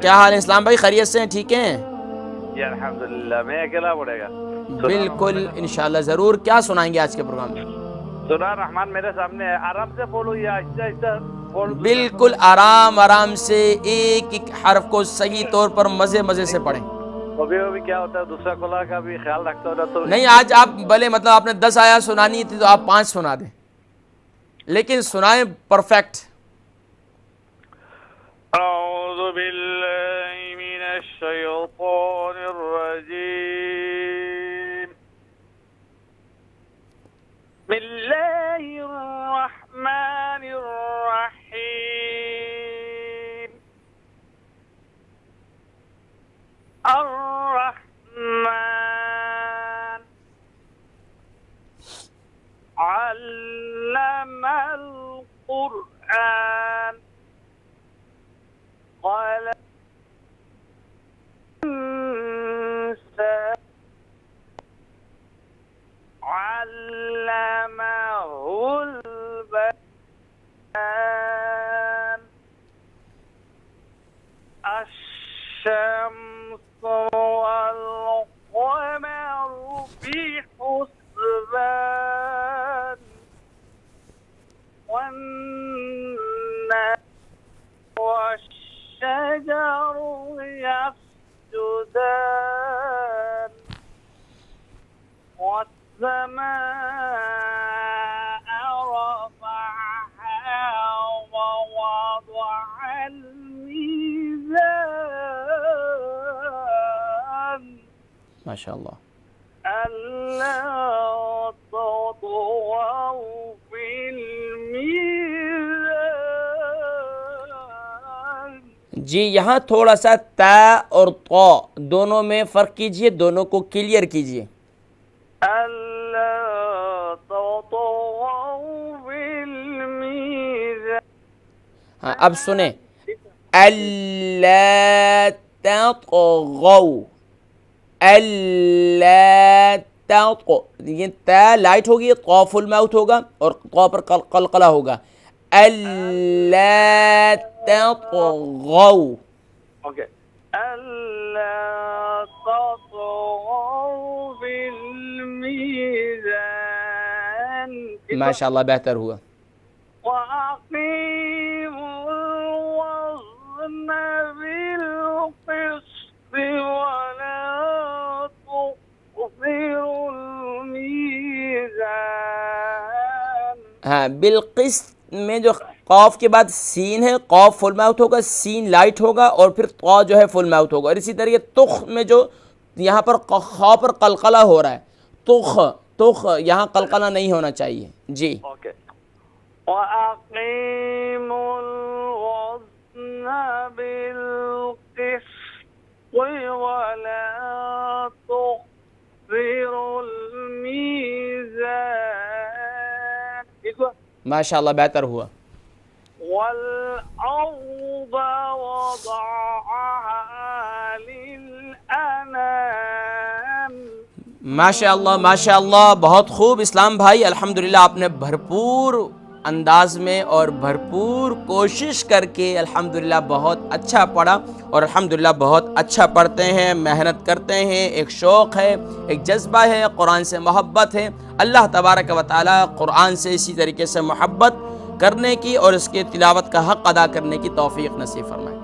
کیا حال ہے اسلام بھائی؟ خیریت سے ہیں؟ ٹھیک ہیں جی الحمدللہ. میں اکیلا پڑے گا؟ بالکل انشاءاللہ ضرور. کیا سنائیں گے آج کے پروگرام میں؟ سورۃ-ال-رحمن میرے سامنے ہے. آرام سے بولو یا آہستہ آہستہ بولو؟ بالکل آرام آرام سے ایک ایک حرف کو صحیح طور پر مزے مزے سے پڑھیں. کبھی کیا ہوتا ہے دوسرا کھلا کا بھی خیال رکھتا ہوتا تو نہیں آج آپ بھلے مطلب آپ نے 10 آیات سنانی تھی تو آپ 5 سنا دیں، لیکن سنائیں پرفیکٹ. اعوذ باللہ من الشیطان الرجیم. بسم اللہ الرحمن الرحیم. الرحمن علم القرآن قال علمه البيان. الشمس والقمر بحسبان والنجم والشجر يسجدان والسماء رفعها ووضع الميزان. ما شاء الله. ألا تطغوا في الميزان. جی یہاں تھوڑا سا تا اور طا دونوں میں فرق کیجئے، دونوں کو کلیئر کیجئے. ألا تطغوا في الميزان. ہاں اب سنیں، الا تطغوا، الا تطغوا، یہ تا لائٹ ہوگی، طا فل ماؤتھ ہوگا اور طا پر قلقلہ ہوگا. الا تطغوا. اوکے. ألا تطغوا في الميزان. ماشاءاللہ بہتر ہوا. وأقيموا الوزن بالقسط ولا تخسروا الميزان. ہاں بالقسط میں جو قاف کے بعد سین ہے، قاف فل ماؤتھ ہوگا، سین لائٹ ہوگا اور پھر طا جو ہے فل ماؤتھ ہوگا. اور اسی طرح تخ میں جو یہاں پر خا پر قلقلہ ہو رہا ہے، تخ یہاں قلقلہ نہیں ہونا چاہیے. جی اوکے. وأقيموا الوزن بالقسط ولا تخسروا الميزان. ماشاءاللہ بہتر ہوا. والأرض وضعها للأنام. ماشاءاللہ ماشاءاللہ بہت خوب اسلام بھائی. الحمدللہ آپ نے بھرپور انداز میں اور بھرپور کوشش کر کے الحمدللہ بہت اچھا پڑھا، اور الحمدللہ بہت اچھا پڑھتے ہیں، محنت کرتے ہیں، ایک شوق ہے، ایک جذبہ ہے، قرآن سے محبت ہے. اللہ تبارک و تعالی قرآن سے اسی طریقے سے محبت کرنے کی اور اس کے تلاوت کا حق ادا کرنے کی توفیق نصیب فرمائے.